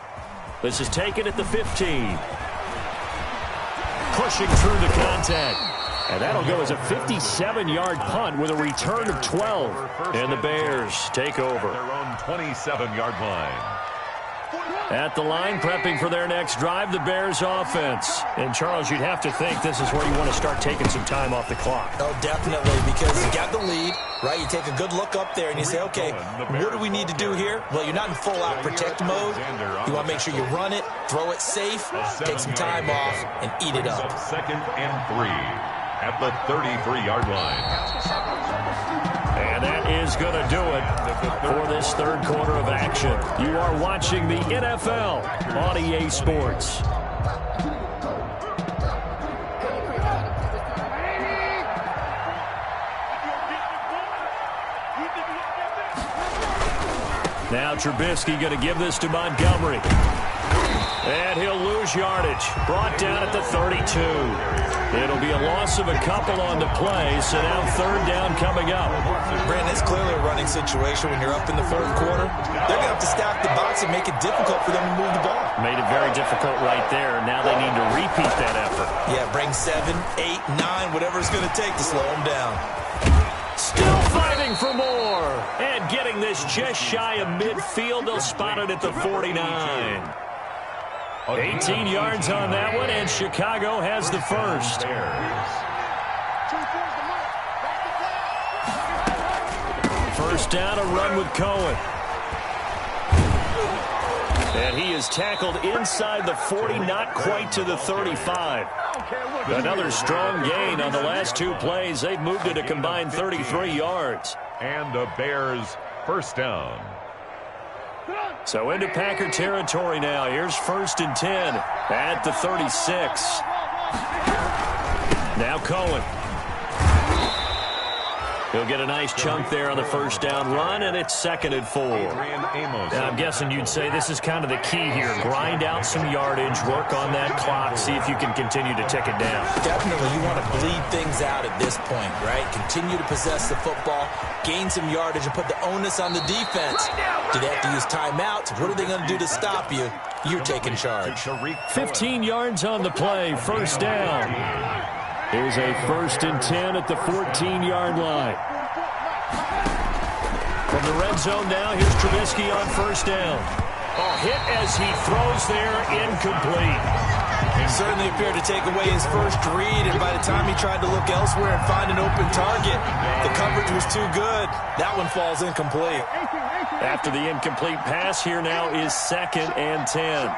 Speaker 1: This is taken at the 15. Pushing through the contact. And that'll go as a 57-yard punt with a return of 12. And the Bears take over.
Speaker 2: Their own 27-yard line.
Speaker 1: At the line, prepping for their next drive, the Bears offense. And, Charles, you'd have to think this is where you want to start taking some time off the clock.
Speaker 3: Oh, definitely, because you got the lead, right? You take a good look up there and you say, okay, what do we need to do here? Well, you're not in full-out protect mode. You want to make sure you run it, throw it safe, take some time off, and eat it up.
Speaker 2: 2nd and 3 at the 33-yard line.
Speaker 1: And that is going to do it for this third quarter of action. You are watching the NFL on EA Sports. Now Trubisky going to give this to Montgomery. And he'll lose yardage. Brought down at the 32. It'll be a loss of a couple on the play, so now 3rd down coming up.
Speaker 3: Brandon, it's clearly a running situation when you're up in the 4th quarter. They're going to have to stack the box and make it difficult for them to move the ball.
Speaker 1: Made it very difficult right there. Now they need to repeat that effort.
Speaker 3: Yeah, bring 7, 8, 9, whatever it's going to take to slow them down.
Speaker 1: Still fighting for more. And getting this just shy of midfield. They'll spot it at the 49. 18 yards on that one, and Chicago has the first. First down, a run with Cohen. And he is tackled inside the 40, not quite to the 35. Another strong gain on the last 2 plays. They've moved it a combined 33 yards.
Speaker 2: And the Bears first down.
Speaker 1: So into Packer territory now. Here's 1st and 10 at the 36. Now Cohen. He'll get a nice chunk there on the first down run, and it's 2nd and 4. Now, I'm guessing you'd say this is kind of the key here. Grind out some yardage, work on that clock, see if you can continue to tick it down.
Speaker 3: Definitely, you want to bleed things out at this point, right? Continue to possess the football, gain some yardage, and put the onus on the defense. Do they have to use timeouts? What are they going to do to stop you? You're taking charge.
Speaker 1: 15 yards on the play, first down. Here's a 1st and 10 at the 14-yard line. From the red zone now, here's Trubisky on first down. A hit as he throws there, incomplete.
Speaker 3: He certainly appeared to take away his first read, and by the time he tried to look elsewhere and find an open target, the coverage was too good. That one falls incomplete.
Speaker 1: After the incomplete pass, here now is 2nd and 10.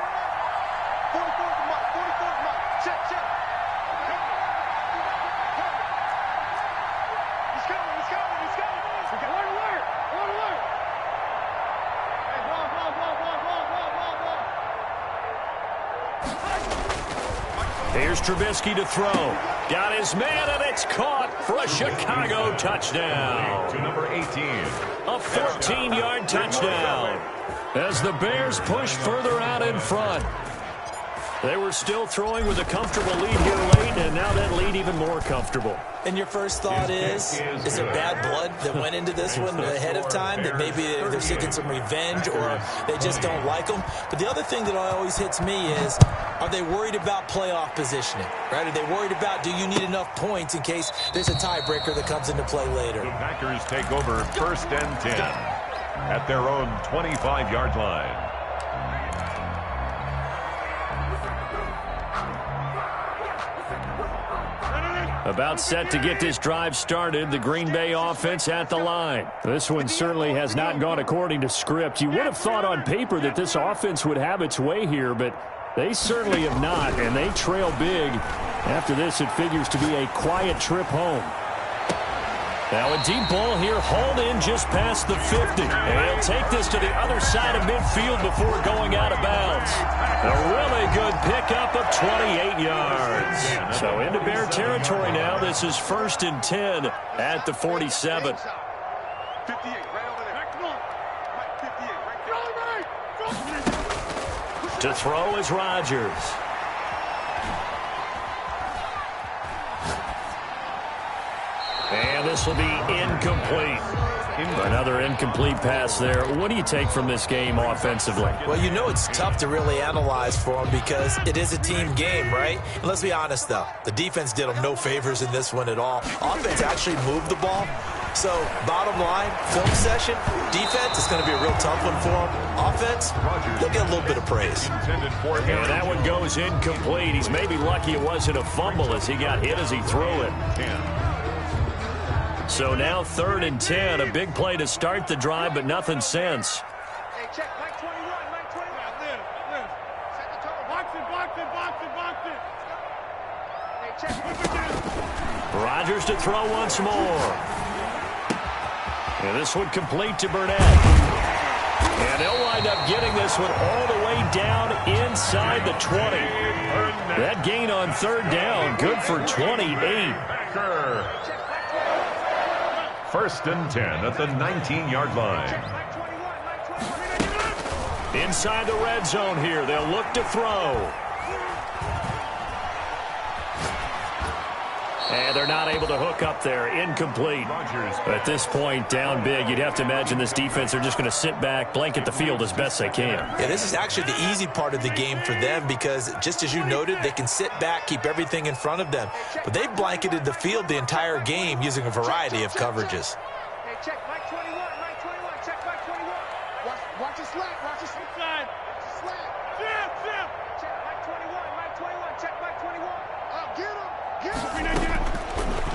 Speaker 1: Here's Trubisky to throw. Got his man, and it's caught for a Chicago touchdown.
Speaker 2: To number 18.
Speaker 1: A 14-yard touchdown as the Bears push further out in front. They were still throwing with a comfortable lead here late, and now that lead even more comfortable.
Speaker 3: And your first thought is there bad blood that went into this one ahead of time, that maybe they're seeking some revenge or they just don't like them? But the other thing that always hits me is, are they worried about playoff positioning, right? Are they worried about, do you need enough points in case there's a tiebreaker that comes into play later?
Speaker 2: The Packers take over 1st and 10 at their own 25-yard line.
Speaker 1: About set to get this drive started, the Green Bay offense at the line. This one certainly has not gone according to script. You would have thought on paper that this offense would have its way here, but they certainly have not, and they trail big. After this, it figures to be a quiet trip home. Now a deep ball here, hauled in just past the 50. And he'll take this to the other side of midfield before going out of bounds. A really good pickup of 28 yards. So into Bear territory now. This is 1st and 10 at the 47.
Speaker 4: 58, right over there. Come on. Mike, 58, right there.
Speaker 1: To throw is Rodgers. And this will be incomplete. Another incomplete pass there. What do you take from this game offensively?
Speaker 3: Well, you know it's tough to really analyze for them because it is a team game, right? And let's be honest, though. The defense did them no favors in this one at all. Offense actually moved the ball. So, bottom line, film session, defense is going to be a real tough one for them. Offense, they'll get a little bit of praise.
Speaker 1: And that one goes incomplete. He's maybe lucky it wasn't a fumble as he got hit as he threw it. So now 3rd and 10, a big play to start the drive, but nothing since.
Speaker 4: Hey, check, Mike 21, Mike 21. Live. Set the tone. Box it. Hey, check.
Speaker 1: Rodgers to throw once more. And this one complete to Burnett. And they'll wind up getting this one all the way down inside the 20. That gain on 3rd down, good for 28.
Speaker 2: 1st and 10 at the 19-yard line.
Speaker 1: Inside the red zone here, they'll look to throw. And they're not able to hook up there. Incomplete. At this point, down big, you'd have to imagine this defense are just going to sit back, blanket the field as best they can.
Speaker 3: Yeah, this is actually the easy part of the game for them because, just as you noted, they can sit back, keep everything in front of them. But they've blanketed the field the entire game using a variety of coverages.
Speaker 4: Hey, check, Mike 21, check, Mike 21. Watch it slap, watch it slide. Slap. Zip. Check, Mike 21, check, Mike 21. Get him.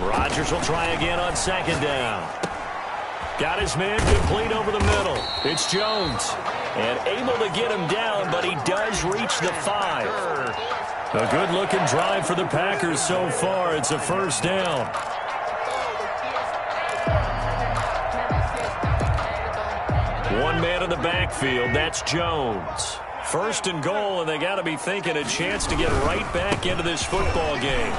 Speaker 1: Rodgers will try again on 2nd down. Got his man complete over the middle. It's Jones. And able to get him down, but he does reach the 5. A good-looking drive for the Packers so far. It's a 1st down. One man in the backfield. That's Jones. 1st and goal, and they got to be thinking a chance to get right back into this football game.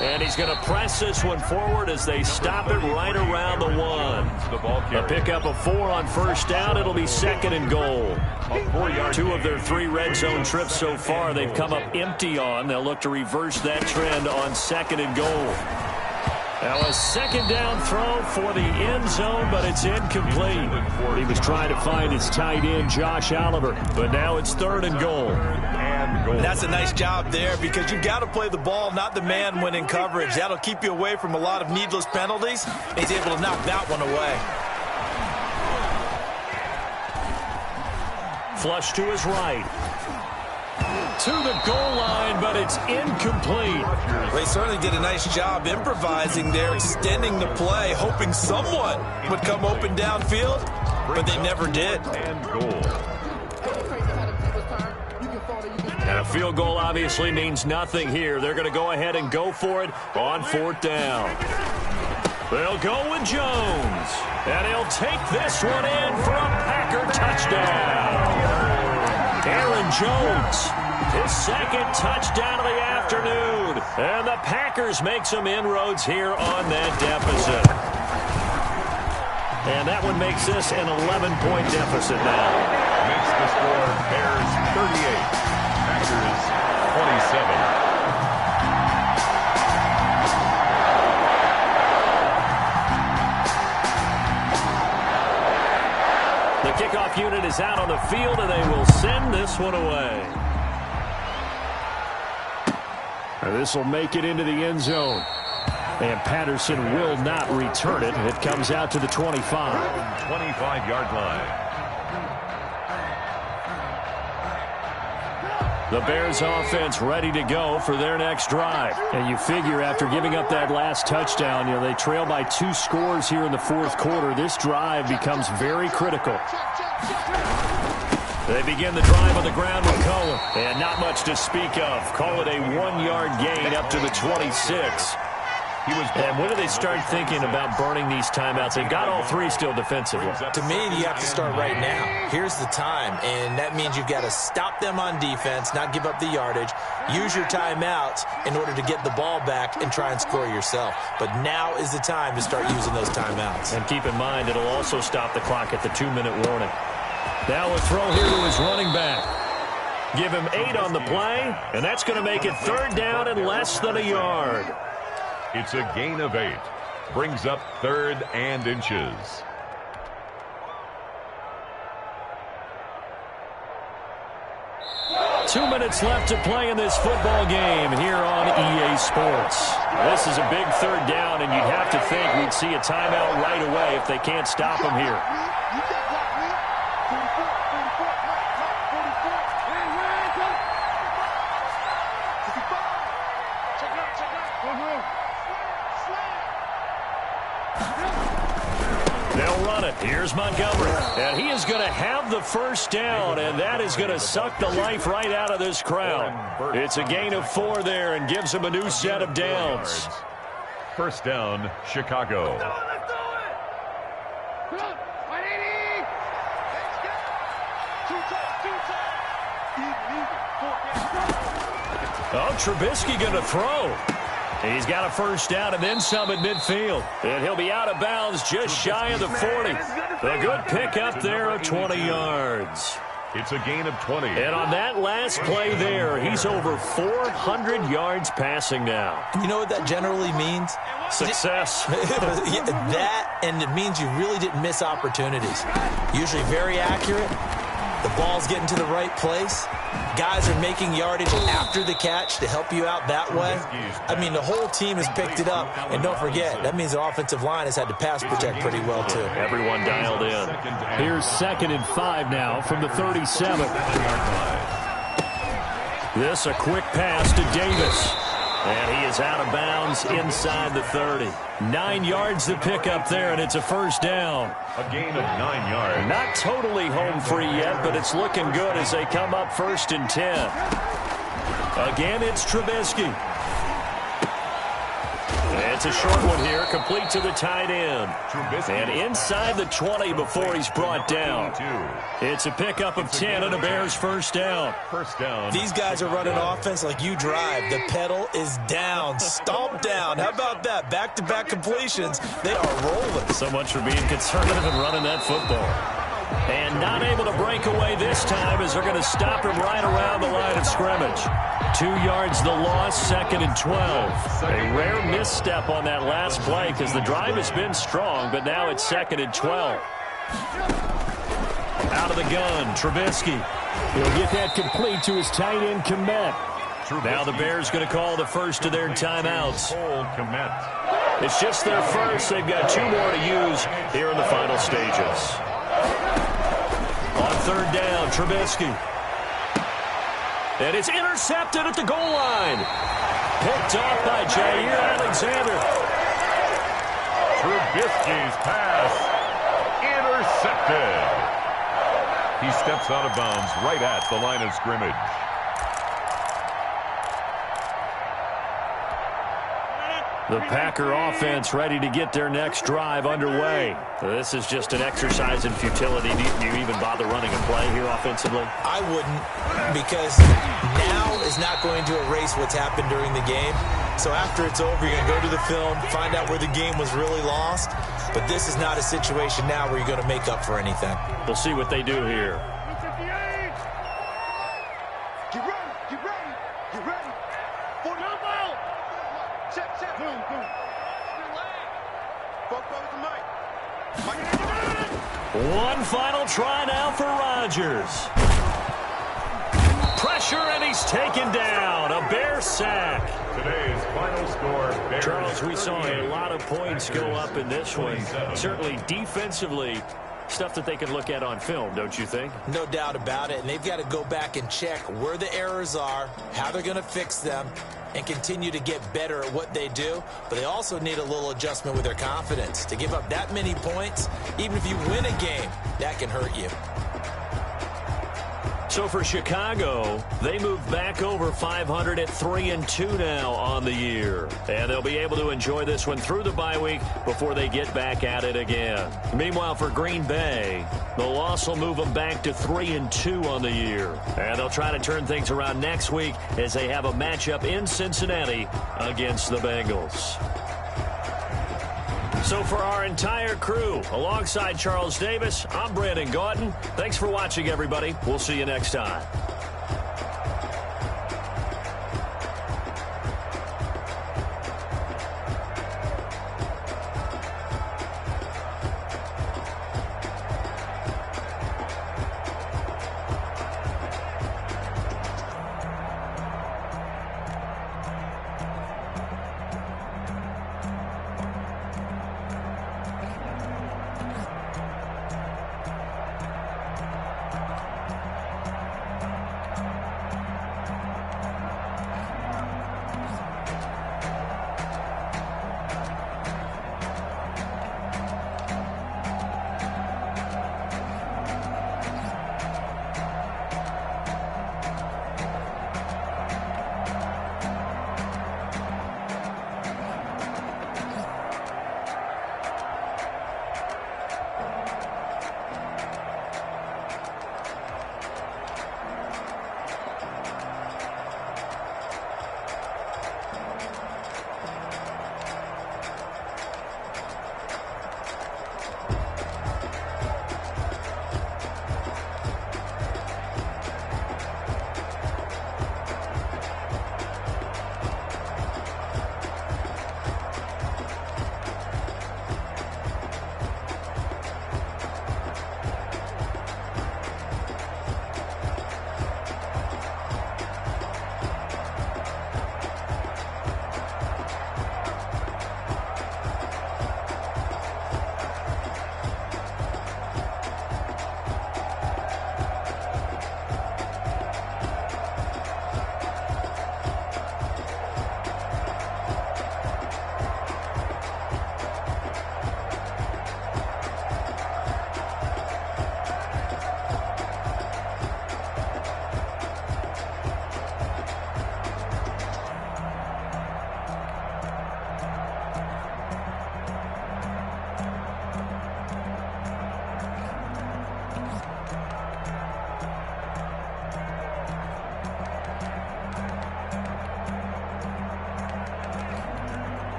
Speaker 1: And he's going to press this one forward as they stop it right around the 1. A pickup of 4 on 1st down. It'll be 2nd and goal. 2 of their 3 red zone trips so far they've come up empty on. They'll look to reverse that trend on 2nd and goal. Now a 2nd down throw for the end zone, but it's incomplete. He was trying to find his tight end, Josh Oliver, but now it's 3rd and goal.
Speaker 3: That's a nice job there because you've got to play the ball, not the man when in coverage. That'll keep you away from a lot of needless penalties. He's able to knock that one away.
Speaker 1: Flush to his right. To the goal line, but it's incomplete.
Speaker 3: They certainly did a nice job improvising there, extending the play, hoping someone would come open downfield, but they never did.
Speaker 2: And goal.
Speaker 1: And a field goal obviously means nothing here. They're going to go ahead and go for it on 4th down. They'll go with Jones. And he'll take this one in for a Packer touchdown. Aaron Jones, his 2nd touchdown of the afternoon. And the Packers make some inroads here on that deficit. And that one makes this an 11-point deficit now.
Speaker 2: Makes the score Bears 38. Packers 27.
Speaker 1: The kickoff unit is out on the field, and they will send this one away. This will make it into the end zone. And Patterson will not return it. It comes out to the 25.
Speaker 2: 25-yard line.
Speaker 1: The Bears offense ready to go for their next drive. And you figure after giving up that last touchdown, they trail by 2 scores here in the fourth quarter. This drive becomes very critical. They begin the drive on the ground with Cohen. And not much to speak of. Call it a 1-yard gain up to the 26. And when do they start thinking about burning these timeouts? They've got all 3 still defensively.
Speaker 3: To me, you have to start right now. Here's the time, and that means you've got to stop them on defense, not give up the yardage, use your timeouts in order to get the ball back and try and score yourself. But now is the time to start using those timeouts.
Speaker 1: And keep in mind, it'll also stop the clock at the 2-minute warning. Now a throw here to his running back. Give him 8 on the play, and that's going to make it 3rd down and less than a yard.
Speaker 2: It's a gain of 8. Brings up 3rd and inches.
Speaker 1: Two minutes left to play in this football game here on EA Sports. This is a big 3rd down, and you'd have to think we'd see a timeout right away if they can't stop him here. They'll run it. Here's Montgomery. And he is going to have the 1st down, and that is going to suck the life right out of this crowd. It's a gain of 4 there and gives him a new set of downs.
Speaker 2: 1st down, Chicago.
Speaker 1: Oh, Trubisky going to throw. He's got a 1st down and then some at midfield. And he'll be out of bounds just shy of the 40. A good pickup there of 20 yards.
Speaker 2: It's a gain of 20.
Speaker 1: And on that last play there, he's over 400 yards passing now.
Speaker 3: You know what that generally means?
Speaker 1: Success.
Speaker 3: That, and it means you really didn't miss opportunities. Usually very accurate. The ball's getting to the right place. Guys are making yardage after the catch to help you out that way. I mean, the whole team has picked it up. And don't forget, that means the offensive line has had to pass protect pretty well, too.
Speaker 1: Everyone dialed in. Here's 2nd and 5 now from the 37. This a quick pass to Davis. And he is out of bounds inside the 30. 9 yards to pick up there, and it's a 1st down.
Speaker 2: A gain of 9 yards.
Speaker 1: Not totally home free yet, but it's looking good as they come up 1st and 10. Again, it's Trubisky. It's a short one here, complete to the tight end. And inside the 20 before he's brought down. It's a pickup of 10 and a Bears 1st down.
Speaker 2: 1st down.
Speaker 3: These guys are running offense like you drive. The pedal is down, stomped down. How about that? Back-to-back completions. They are rolling.
Speaker 1: So much for being conservative and running that football. And not able to break away this time as they're going to stop him right around the line of scrimmage. 2 yards the loss, 2nd and 12. A rare misstep on that last play because the drive has been strong, but now it's 2nd and 12. Out of the gun, Trubisky. He'll get that complete to his tight end, Komet. Now the Bears going to call the first of their timeouts. It's just their first. They've got 2 more to use here in the final stages. On 3rd down, Trubisky. And it's intercepted at the goal line. Picked off by Jair Alexander.
Speaker 2: Trubisky's pass intercepted. He steps out of bounds right at the line of scrimmage.
Speaker 1: The Packer offense ready to get their next drive underway. This is just an exercise in futility. Do you even bother running a play here offensively?
Speaker 3: I wouldn't, because now is not going to erase what's happened during the game. So after it's over, you're going to go to the film, find out where the game was really lost. But this is not a situation now where you're going to make up for anything.
Speaker 1: We'll see what they do here.
Speaker 4: Keep running, keep
Speaker 1: One final try now for Rodgers. Pressure, and he's taken down. A Bear sack.
Speaker 2: Today's final score, Bears
Speaker 1: Charles, we saw a
Speaker 2: 38,
Speaker 1: lot of points go up in this one.
Speaker 2: 27.
Speaker 1: Certainly defensively, stuff that they can look at on film, don't you think?
Speaker 3: No doubt about it, and they've got to go back and check where the errors are, how they're going to fix them, and continue to get better at what they do. But they also need a little adjustment with their confidence. To give up that many points, even if you win a game, that can hurt you.
Speaker 1: So for Chicago, they move back over 500 at 3-2 now on the year. And they'll be able to enjoy this one through the bye week before they get back at it again. Meanwhile, for Green Bay, the loss will move them back to 3-2 on the year. And they'll try to turn things around next week as they have a matchup in Cincinnati against the Bengals. So for our entire crew, alongside Charles Davis, I'm Brandon Gautin. Thanks for watching, everybody. We'll see you next time.